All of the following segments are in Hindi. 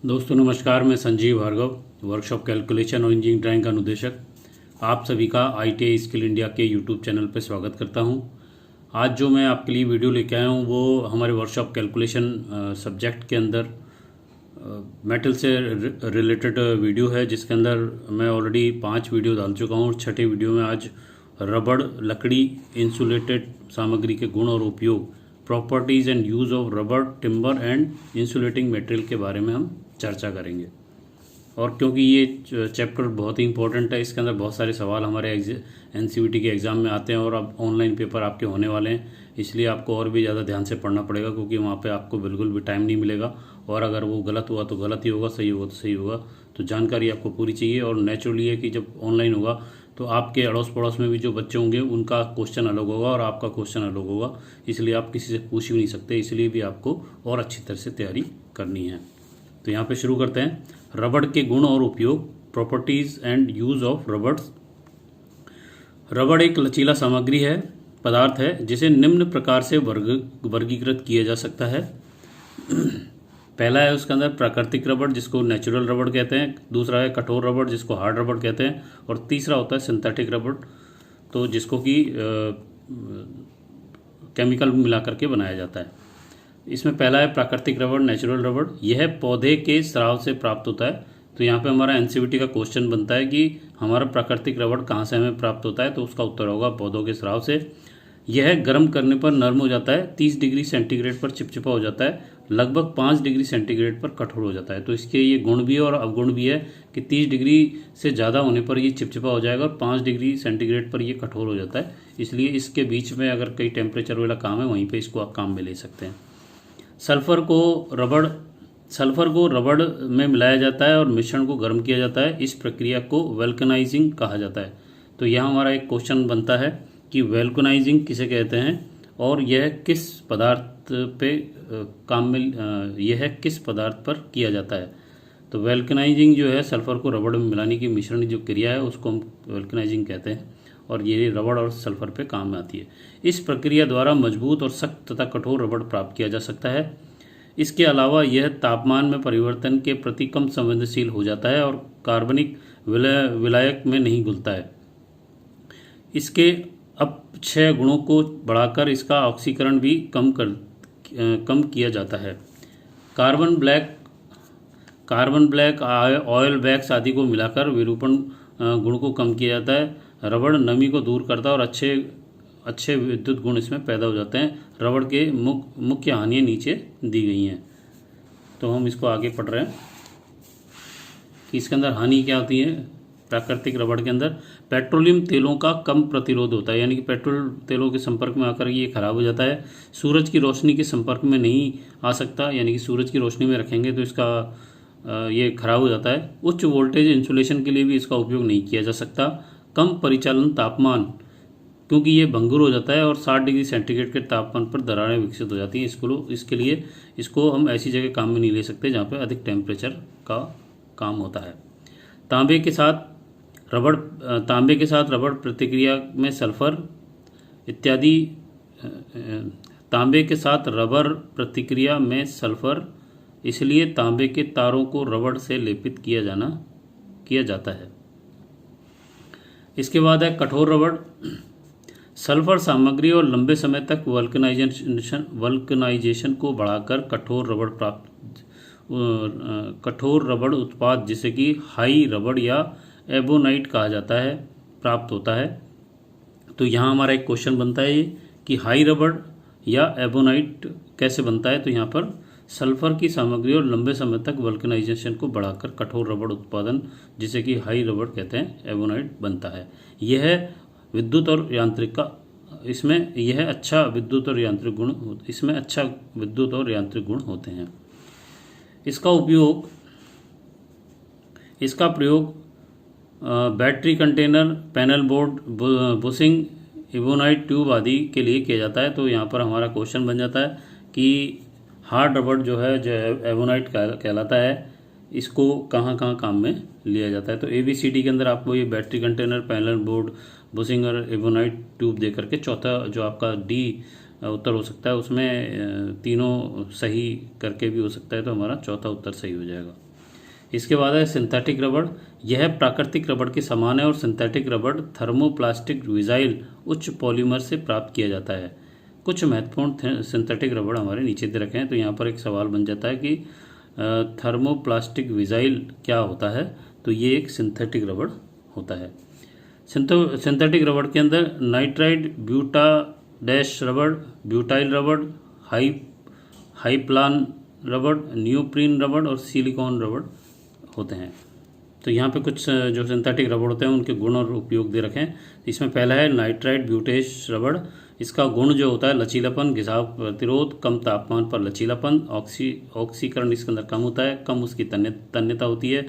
दोस्तों नमस्कार, मैं संजीव भार्गव, वर्कशॉप कैलकुलेशन और इंजीनियरिंग ड्राइंग का अनुदेशक आप सभी का ITI स्किल इंडिया के यूट्यूब चैनल पर स्वागत करता हूं। आज जो मैं आपके लिए वीडियो लेके आया हूं वो हमारे वर्कशॉप कैलकुलेशन सब्जेक्ट के अंदर मेटल से रिलेटेड वीडियो है, जिसके अंदर मैं ऑलरेडी 5 वीडियो डाल चुका हूं और छठे वीडियो में आज रबड़, लकड़ी, इंसुलेटेड सामग्री के गुण और उपयोग, प्रॉपर्टीज़ एंड यूज़ ऑफ रबड़, टिम्बर एंड इंसुलेटिंग मटेरियल के बारे में हम चर्चा करेंगे। और क्योंकि ये चैप्टर बहुत ही इंपॉर्टेंट है, इसके अंदर बहुत सारे सवाल हमारे NCVT के एग्ज़ाम में आते हैं और अब ऑनलाइन पेपर आपके होने वाले हैं, इसलिए आपको और भी ज़्यादा ध्यान से पढ़ना पड़ेगा, क्योंकि वहाँ पे आपको बिल्कुल भी टाइम नहीं मिलेगा और अगर वो गलत हुआ तो गलत ही होगा, सही हुआ तो सही होगा। तो जानकारी आपको पूरी चाहिए और नेचुरली है कि जब ऑनलाइन होगा तो आपके अड़ोस पड़ोस में भी जो बच्चे होंगे उनका क्वेश्चन अलग होगा और आपका क्वेश्चन अलग होगा, इसलिए आप किसी से पूछ भी नहीं सकते, इसलिए भी आपको और अच्छी तरह से तैयारी करनी है। तो यहाँ पे शुरू करते हैं। रबड़ के गुण और उपयोग, प्रॉपर्टीज़ एंड यूज़ ऑफ रबड़। रबड़ एक लचीला सामग्री है, पदार्थ है, जिसे निम्न प्रकार से वर्गीकृत किया जा सकता है। पहला है उसके अंदर प्राकृतिक रबड़, जिसको नेचुरल रबड़ कहते हैं। दूसरा है कठोर रबड़, जिसको हार्ड रबड़ कहते हैं। और तीसरा होता है सिंथेटिक रबड़, तो जिसको कि केमिकल मिला करके बनाया जाता है। इसमें पहला है प्राकृतिक रबड़, नेचुरल रबड़। यह पौधे के स्राव से प्राप्त होता है। तो यहाँ पे हमारा NCVT का क्वेश्चन बनता है कि हमारा प्राकृतिक रबड़ कहाँ से हमें प्राप्त होता है, तो उसका उत्तर होगा पौधों के स्राव से। यह गर्म करने पर नरम हो जाता है, 30 डिग्री सेंटीग्रेड पर चिपचिपा हो जाता है, लगभग 5 डिग्री सेंटीग्रेड पर कठोर हो जाता है। तो इसके ये गुण भी है और अवगुण भी है कि 30 डिग्री से ज़्यादा होने पर ये चिपचिपा हो जाएगा और 5 डिग्री सेंटीग्रेड पर ये कठोर हो जाता है। इसलिए इसके बीच में अगर कई टेम्परेचर वाला काम है, वहीं पर इसको आप काम में ले सकते हैं। सल्फर को रबड़ में मिलाया जाता है और मिश्रण को गर्म किया जाता है। इस प्रक्रिया को वल्कनाइजिंग कहा जाता है। तो यहाँ हमारा एक क्वेश्चन बनता है कि वल्कनाइजिंग किसे कहते हैं और यह किस पदार्थ पे किस पदार्थ पर किया जाता है। तो वल्कनाइजिंग जो है, सल्फर को रबड़ में मिलाने की मिश्रण जो क्रिया है उसको हम वल्कनाइजिंग कहते हैं और ये रबड़ और सल्फर पे काम में आती है। इस प्रक्रिया द्वारा मजबूत और सख्त तथा कठोर रबड़ प्राप्त किया जा सकता है। इसके अलावा यह तापमान में परिवर्तन के प्रति कम संवेदनशील हो जाता है और कार्बनिक विलायक में नहीं घुलता है। इसके अपक्षय गुणों को बढ़ाकर इसका ऑक्सीकरण भी कम किया जाता है। कार्बन ब्लैक, ऑयल वैक्स आदि को मिलाकर विरूपण गुण को कम किया जाता है। रबड़ नमी को दूर करता है और अच्छे विद्युत गुण इसमें पैदा हो जाते हैं। रबड़ के मुख्य हानियाँ नीचे दी गई हैं, तो हम इसको आगे पढ़ रहे हैं कि इसके अंदर हानि क्या होती है। प्राकृतिक रबड़ के अंदर पेट्रोलियम तेलों का कम प्रतिरोध होता है, यानी कि पेट्रोल तेलों के संपर्क में आकर ये खराब हो जाता है। सूरज की रोशनी के संपर्क में नहीं आ सकता, यानी कि सूरज की रोशनी में रखेंगे तो इसका ये खराब हो जाता है। उच्च वोल्टेज इंसुलेशन के लिए भी इसका उपयोग नहीं किया जा सकता। कम परिचालन तापमान, क्योंकि ये भंगुर हो जाता है और 60 डिग्री सेंटीग्रेड के तापमान पर दरारें विकसित हो जाती हैं। इसके लिए इसको हम ऐसी जगह काम में नहीं ले सकते जहाँ पे अधिक टेम्परेचर का काम होता है। तांबे के साथ रबड़ प्रतिक्रिया में सल्फर इत्यादि तांबे के साथ रबर प्रतिक्रिया में सल्फर, इसलिए तांबे के तारों को रबड़ से लेपित किया जाता है। इसके बाद है कठोर रबड़। सल्फर सामग्री और लंबे समय तक वल्कनाइजेशन को बढ़ाकर कठोर रबड़ उत्पाद, जिसे कि हाई रबड़ या एबोनाइट कहा जाता है, प्राप्त होता है। तो यहाँ हमारा एक क्वेश्चन बनता है कि हाई रबड़ या एबोनाइट कैसे बनता है। तो यहाँ पर सल्फर की सामग्री और लंबे समय तक वल्कनाइजेशन को बढ़ाकर कठोर रबड़ उत्पादन, जिसे कि हाई रबड़ कहते हैं, एबोनाइट बनता है। यह विद्युत और यांत्रिक का इसमें यह अच्छा विद्युत और यांत्रिक गुण इसमें अच्छा विद्युत और यांत्रिक गुण होते हैं। इसका प्रयोग battery container, panel board, bushing, ebonite tube आदि के लिए किया जाता है। तो यहाँ पर हमारा क्वेश्चन बन जाता है कि हार्ड रबड़ जो एबोनाइट कहलाता है, इसको कहाँ कहाँ काम में लिया जाता है। तो ABCD के अंदर आपको ये battery container, panel board, bushing और एबोनाइट ट्यूब दे करके चौथा जो आपका D उत्तर हो सकता है, उसमें तीनों सही करके भी हो सकता है, तो हमारा चौथा उत्तर सही हो जाएगा। इसके बाद है सिंथेटिक रबड़। यह प्राकृतिक रबड़ के समान है और सिंथेटिक रबड़ थर्मोप्लास्टिक विजाइल उच्च पॉलीमर से प्राप्त किया जाता है। कुछ महत्वपूर्ण सिंथेटिक रबड़ हमारे नीचे दे रखे हैं। तो यहाँ पर एक सवाल बन जाता है कि थर्मोप्लास्टिक विजाइल क्या होता है। तो ये एक सिंथेटिक रबड़ होता है। सिंथेटिक रबड़ के अंदर नाइट्राइड, ब्यूटा डैश रबड़, ब्यूटाइल रबड़, हाईप्लान रबड़, नियोप्रीन रबड़ और सिलिकॉन रबड़ होते हैं। तो यहाँ पे कुछ जो सिंथेटिक रबड़ होते हैं उनके गुण और उपयोग दे रखे हैं। इसमें पहला है नाइट्राइड ब्यूटेश रबड़। इसका गुण जो होता है लचीलापन, घिसाव प्रतिरोध, कम तापमान पर लचीलापन, ऑक्सीकरण इसके अंदर कम होता है, कम उसकी तन्यता होती है,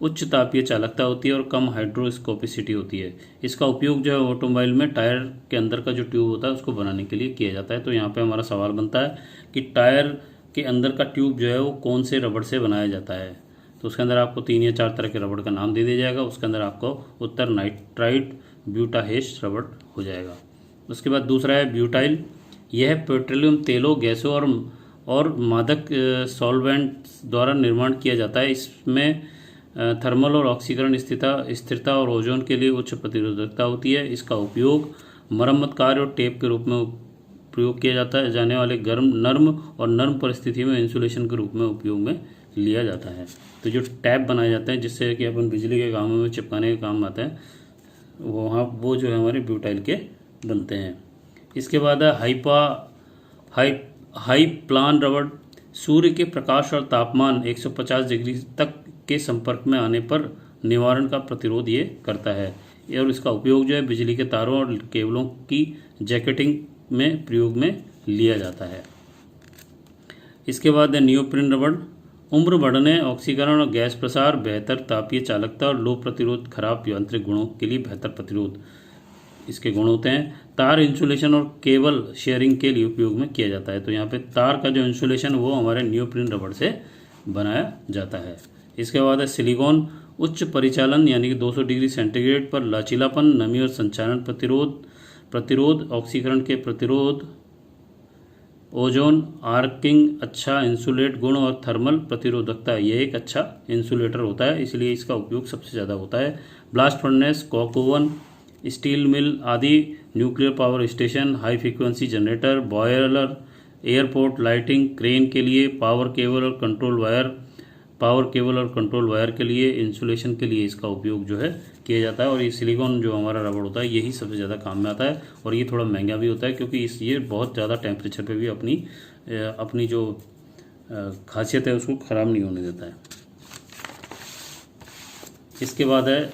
उच्च तापीय चालकता होती है और कम हाइड्रोस्कोपिसिटी होती है। इसका उपयोग जो है ऑटोमोबाइल में टायर के अंदर का जो ट्यूब होता है उसको बनाने के लिए किया जाता है। तो यहाँ पे हमारा सवाल बनता है कि टायर के अंदर का ट्यूब जो है वो कौन से रबड़ से बनाया जाता है। तो उसके अंदर आपको 3 या 4 तरह के रबड़ का नाम दे दिया जाएगा। उसके अंदर आपको उत्तर नाइट्राइड ब्यूटाहेश रबड़ हो जाएगा। उसके बाद दूसरा है ब्यूटाइल। यह पेट्रोलियम तेलों, गैसों और मादक सॉल्वेंट्स द्वारा निर्माण किया जाता है। इसमें थर्मल और ऑक्सीकरण स्थिरता और ओजोन के लिए उच्च प्रतिरोधकता होती है। इसका उपयोग मरम्मत कार्य और टेप के रूप में प्रयोग किया जाता है। जाने वाले नर्म परिस्थिति में इंसुलेशन के रूप में उपयोग में लिया जाता है। तो जो टैप बनाए जाते हैं जिससे कि अपन बिजली के कामों में चिपकाने के काम आते हैं वो जो है हमारे ब्यूटाइल के बनते हैं। इसके बाद है हाई प्लान रबड़। सूर्य के प्रकाश और तापमान 150 डिग्री तक के संपर्क में आने पर निवारण का प्रतिरोध ये करता है और इसका उपयोग जो है बिजली के तारों और केबलों की जैकेटिंग में प्रयोग में लिया जाता है। इसके बाद है नियोप्रीन रबड़। उम्र बढ़ने, ऑक्सीकरण और गैस प्रसार, बेहतर तापीय चालकता और लो प्रतिरोध, खराब यांत्रिक गुणों के लिए बेहतर प्रतिरोध इसके गुण होते हैं। तार इंसुलेशन और केबल शेयरिंग के लिए उपयोग में किया जाता है। तो यहाँ पे तार का जो इंसुलेशन वो हमारे नियोप्रीन रबड़ से बनाया जाता है। इसके बाद है सिलिकॉन। उच्च परिचालन यानी कि 200 डिग्री सेंटीग्रेड पर लचीलापन, नमी और संचालन प्रतिरोध, ऑक्सीकरण के प्रतिरोध, ओजोन आर्किंग, अच्छा इंसुलेट गुण और थर्मल प्रतिरोधकता। यह एक अच्छा इंसुलेटर होता है, इसलिए इसका उपयोग सबसे ज़्यादा होता है। Blast furnace, coke oven, steel mill आदि, nuclear power station, high frequency generator, boiler, airport lighting, crane के लिए, पावर केबल और कंट्रोल वायर के लिए, इंसुलेशन के लिए इसका उपयोग जो है किया जाता है। और ये सिलिकॉन जो हमारा रबड़ होता है यही सबसे ज़्यादा काम में आता है और ये थोड़ा महंगा भी होता है क्योंकि ये बहुत ज़्यादा टेम्परेचर पे भी अपनी जो खासियत है उसको ख़राब नहीं होने देता है। इसके बाद है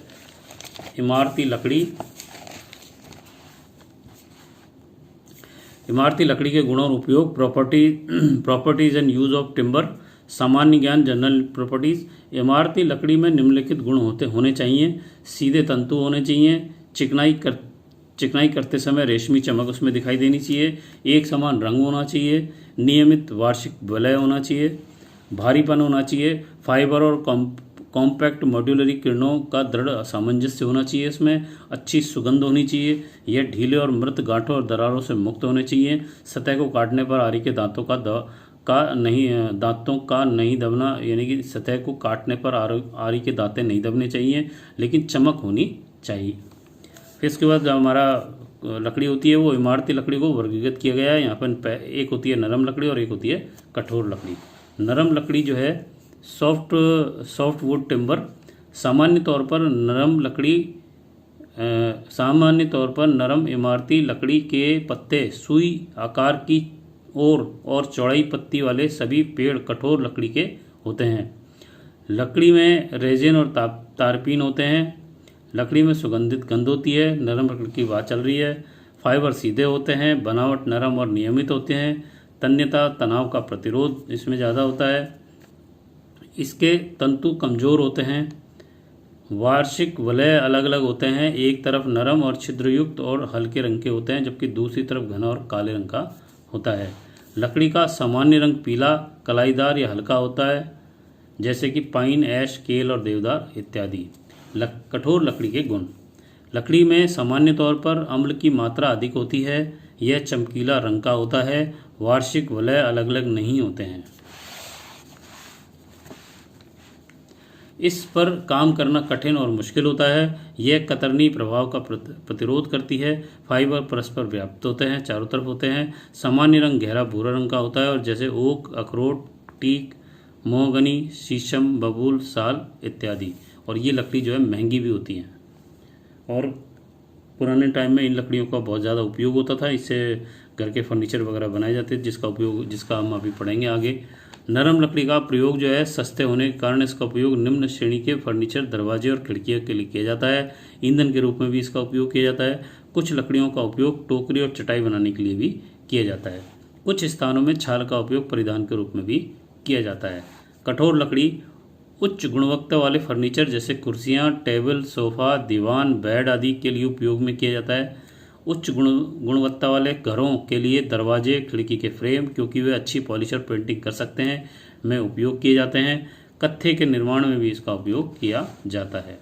इमारती लकड़ी। इमारती लकड़ी के गुण और उपयोग, properties and use of timber, सामान्य ज्ञान, जनरल प्रॉपर्टीज। इमारती लकड़ी में निम्नलिखित गुण होने चाहिए। सीधे तंतु होने चाहिए, चिकनाई करते समय रेशमी चमक उसमें दिखाई देनी चाहिए, एक समान रंग होना चाहिए, नियमित वार्षिक वलय होना चाहिए, भारीपन होना चाहिए, फाइबर और कॉम्पैक्ट मॉड्यूलरी किरणों का दृढ़ सामंजस्य होना चाहिए, इसमें अच्छी सुगंध होनी चाहिए, यह ढीले और मृत गांठों और दरारों से मुक्त होने चाहिए, सतह को काटने पर आरी के दांतों का नहीं दबना, यानी कि सतह को काटने पर आरी के दांतें नहीं दबने चाहिए, लेकिन चमक होनी चाहिए। फिर इसके बाद हमारा लकड़ी होती है वो इमारती लकड़ी को वर्गीकृत किया गया है। यहाँ पर एक होती है नरम लकड़ी और एक होती है कठोर लकड़ी। नरम लकड़ी जो है सॉफ्ट वुड टिम्बर। सामान्य तौर पर नरम इमारती लकड़ी के पत्ते सुई आकार की और चौड़ाई पत्ती वाले सभी पेड़ कठोर लकड़ी के होते हैं। लकड़ी में रेजिन और तारपीन होते हैं। लकड़ी में सुगंधित गंध होती है। नरम लकड़ी की बात चल रही है। फाइबर सीधे होते हैं, बनावट नरम और नियमित होते हैं, तन्यता तनाव का प्रतिरोध इसमें ज़्यादा होता है, इसके तंतु कमज़ोर होते हैं, वार्षिक वलय अलग अलग होते हैं, एक तरफ नरम और छिद्रयुक्त और हल्के रंग के होते हैं जबकि दूसरी तरफ घना और काले रंग का होता है। लकड़ी का सामान्य रंग पीला, कलाईदार या हल्का होता है जैसे कि पाइन, ऐश, केल और देवदार इत्यादि। कठोर लकड़ी के गुण, लकड़ी में सामान्य तौर पर अम्ल की मात्रा अधिक होती है, यह चमकीला रंग का होता है, वार्षिक वलय अलग अलग नहीं होते हैं। इस पर काम करना कठिन और मुश्किल होता है। यह कतरनी प्रभाव का प्रतिरोध करती है। फाइबर परस्पर व्याप्त होते हैं, चारों तरफ होते हैं। सामान्य रंग गहरा भूरा रंग का होता है और जैसे ओक, अखरोट, टीक, मोहगनी, शीशम, बबूल, साल इत्यादि। और ये लकड़ी जो है महंगी भी होती है और पुराने टाइम में इन लकड़ियों का बहुत ज़्यादा उपयोग होता था। इससे घर के फर्नीचर वगैरह बनाए जाते थे, जिसका हम अभी पढ़ेंगे आगे। नरम लकड़ी का प्रयोग जो है सस्ते होने के कारण इसका उपयोग निम्न श्रेणी के फर्नीचर, दरवाजे और खिड़कियों के लिए किया जाता है। ईंधन के रूप में भी इसका उपयोग किया जाता है। कुछ लकड़ियों का उपयोग टोकरी और चटाई बनाने के लिए भी किया जाता है। कुछ स्थानों में छाल का उपयोग परिधान के रूप में भी किया जाता है। कठोर लकड़ी उच्च गुणवत्ता वाले फर्नीचर जैसे कुर्सियां, टेबल, सोफा, दीवान, बेड आदि के लिए उपयोग में किया जाता है। उच्च गुणवत्ता वाले घरों के लिए दरवाजे, खिड़की के फ्रेम, क्योंकि वे अच्छी पॉलिश और पेंटिंग कर सकते हैं, में उपयोग किए जाते हैं। कत्थे के निर्माण में भी इसका उपयोग किया जाता है।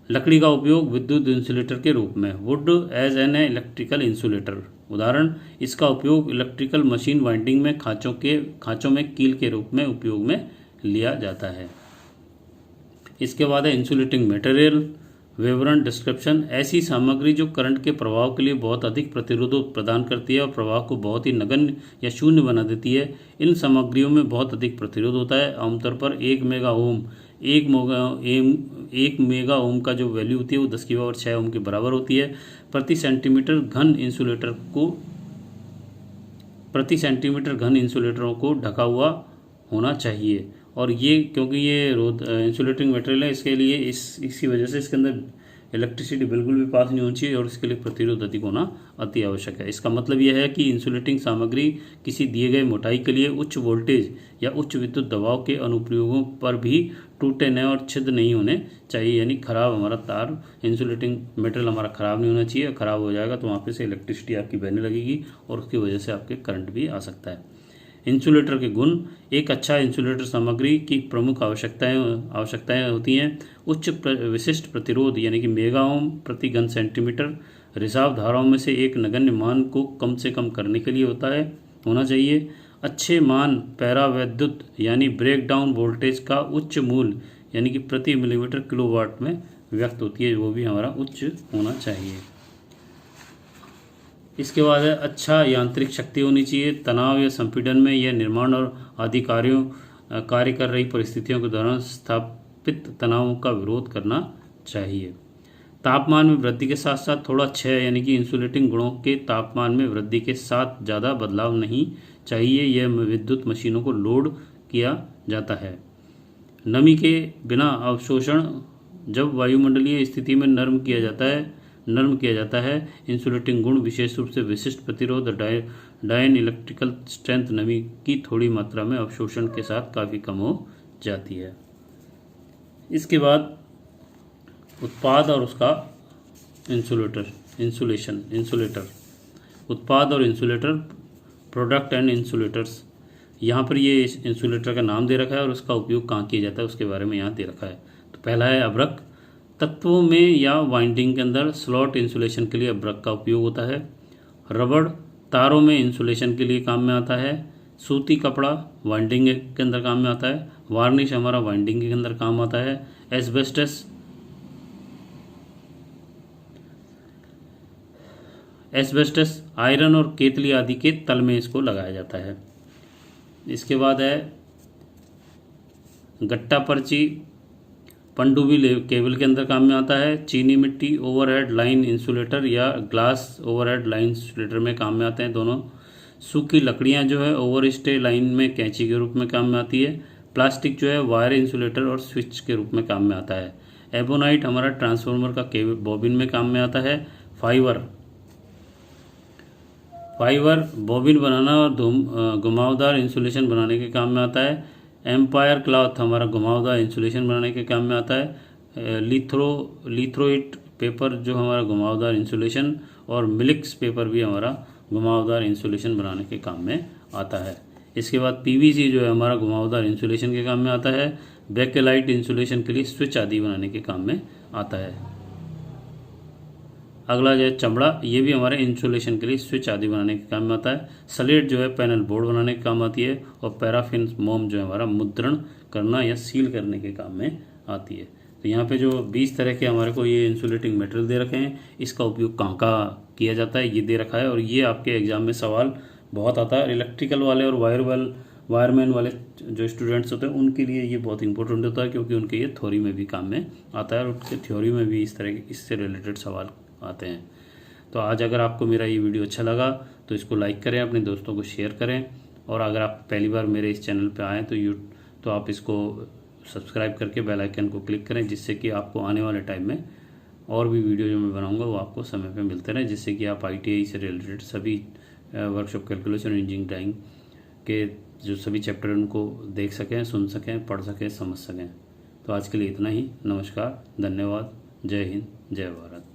लकड़ी का उपयोग विद्युत इंसुलेटर के रूप में, wood as an electrical insulator. उदाहरण, इसका उपयोग इलेक्ट्रिकल मशीन वाइंडिंग में खांचों में कील के रूप में उपयोग में लिया जाता है। इसके बाद है इंसुलेटिंग मटेरियल। विवरण, डिस्क्रिप्शन। ऐसी सामग्री जो करंट के प्रभाव के लिए बहुत अधिक प्रतिरोध प्रदान करती है और प्रभाव को बहुत ही नगण्य या शून्य बना देती है। इन सामग्रियों में बहुत अधिक प्रतिरोध होता है। आमतौर पर 1 मेगा ओम का जो वैल्यू होती है वो 10⁻6 ओम के बराबर होती है। प्रति सेंटीमीटर घन इंसुलेटरों को ढका हुआ होना चाहिए। और ये क्योंकि ये इंसुलेटिंग मटेरियल है, इसके लिए इसी वजह से इसके अंदर इलेक्ट्रिसिटी बिल्कुल भी पास नहीं होनी चाहिए और इसके लिए प्रतिरोध अधिक होना अति आवश्यक है। इसका मतलब यह है कि इंसुलेटिंग सामग्री किसी दिए गए मोटाई के लिए उच्च वोल्टेज या उच्च विद्युत दबाव के अनुप्रयोगों पर भी टूटे न और छिद्र नहीं होने चाहिए। यानी खराब हमारा तार, इंसुलेटिंग मटेरियल हमारा खराब नहीं होना चाहिए। खराब हो जाएगा तो वहाँ पे से इलेक्ट्रिसिटी आपकी बहने लगेगी और उसकी वजह से आपके करंट भी आ सकता है। इंसुलेटर के गुण। एक अच्छा इंसुलेटर सामग्री की प्रमुख आवश्यकताएं होती हैं। उच्च विशिष्ट प्रतिरोध यानी कि मेगा ओम प्रति घन सेंटीमीटर रिसाव धाराओं में से एक नगण्य मान को कम से कम करने के लिए होना चाहिए। अच्छे मान पैरावैद्युत यानी ब्रेक डाउन वोल्टेज का उच्च मूल्य यानी कि प्रति मिलीमीटर किलोवाट में व्यक्त होती है, वो भी हमारा उच्च होना चाहिए। इसके बाद है अच्छा यांत्रिक शक्ति होनी चाहिए। तनाव या संपीड़न में यह निर्माण और आदि कार्य कर रही परिस्थितियों के दौरान स्थापित तनावों का विरोध करना चाहिए। तापमान में वृद्धि के साथ साथ थोड़ा क्षय यानी कि इंसुलेटिंग गुणों के तापमान में वृद्धि के साथ ज़्यादा बदलाव नहीं चाहिए। यह विद्युत मशीनों को लोड किया जाता है। नमी के बिना अवशोषण जब वायुमंडलीय स्थिति में नर्म किया जाता है। इंसुलेटिंग गुण विशेष रूप से विशिष्ट प्रतिरोध, डायन इलेक्ट्रिकल स्ट्रेंथ नमी की थोड़ी मात्रा में अवशोषण के साथ काफ़ी कम हो जाती है। इसके बाद उत्पाद और उसका इंसुलेटर। उत्पाद और इंसुलेटर, प्रोडक्ट एंड इंसुलेटर्स। यहाँ पर ये इंसुलेटर का नाम दे रखा है और उसका उपयोग कहाँ किया जाता है उसके बारे में यहाँ दे रखा है। तो पहला है अभ्रक। तत्वों में या वाइंडिंग के अंदर स्लॉट इंसुलेशन के लिए अभ्रक का उपयोग होता है। रबड़ तारों में इंसुलेशन के लिए काम में आता है। सूती कपड़ा वाइंडिंग के अंदर काम में आता है। वार्निश हमारा वाइंडिंग के अंदर काम आता है। एस्बेस्टस आयरन और केतली आदि के तल में इसको लगाया जाता है। इसके बाद है गट्टा पर्ची, पनडुब्बी केबल के अंदर काम में आता है। चीनी मिट्टी ओवरहेड लाइन इंसुलेटर या ग्लास ओवरहेड लाइन इंसुलेटर में काम में आते हैं दोनों। सूखी लकड़ियां जो है ओवर स्टे लाइन में कैंची के रूप में काम में आती है। प्लास्टिक जो है वायर इंसुलेटर और स्विच के रूप में काम में आता है। एबोनाइट हमारा ट्रांसफार्मर का केबल बॉबिन में काम में आता है। फाइबर बॉबिन बनाना और घुमावदार इंसुलेशन बनाने के काम में आता है। एम्पायर क्लॉथ हमारा घुमावदार इंसुलेशन बनाने के काम में आता है। लिथ्रोइट पेपर जो हमारा घुमावदार इंसुलेशन, और मिल्क्स पेपर भी हमारा घुमावदार इंसुलेशन बनाने के काम में आता है। इसके बाद पीवीसी जो है हमारा घुमावदार इंसुलेशन के काम में आता है। बैकेलाइट इंसुलेशन के लिए स्विच आदि बनाने के काम में आता है। अगला जो है चमड़ा, ये भी हमारे इंसुलेशन के लिए स्विच आदि बनाने के काम में आता है। स्लेट जो है पैनल बोर्ड बनाने के काम आती है। और पैराफिन मोम जो है हमारा मुद्रण करना या सील करने के काम में आती है। तो यहाँ पे जो 20 तरह के हमारे को ये इंसुलेटिंग मटेरियल दे रखे हैं, इसका उपयोग कहाँ कहाँ किया जाता है ये दे रखा है। और ये आपके एग्जाम में सवाल बहुत आता है। इलेक्ट्रिकल वाले और वायरमैन वाले जो स्टूडेंट्स होते हैं उनके लिए ये बहुत इंपॉर्टेंट होता है, क्योंकि उनके ये थ्योरी में भी काम में आता है और उनके थ्योरी में भी इस तरह के इससे रिलेटेड सवाल आते हैं। तो आज अगर आपको मेरा ये वीडियो अच्छा लगा तो इसको लाइक करें, अपने दोस्तों को शेयर करें। और अगर आप पहली बार मेरे इस चैनल पे आएँ तो आप इसको सब्सक्राइब करके बेल आइकन को क्लिक करें, जिससे कि आपको आने वाले टाइम में और भी वीडियो जो मैं बनाऊंगा वो आपको समय पे मिलते रहे, जिससे कि आप ITI से रिलेटेड सभी वर्कशॉप कैलकुलेशन और इंजीनियरिंग ड्राइंग के जो सभी चैप्टर उनको देख सकें, सुन सकें, पढ़ सकें, समझ सकें। तो आज के लिए इतना ही। नमस्कार, धन्यवाद, जय हिंद, जय भारत।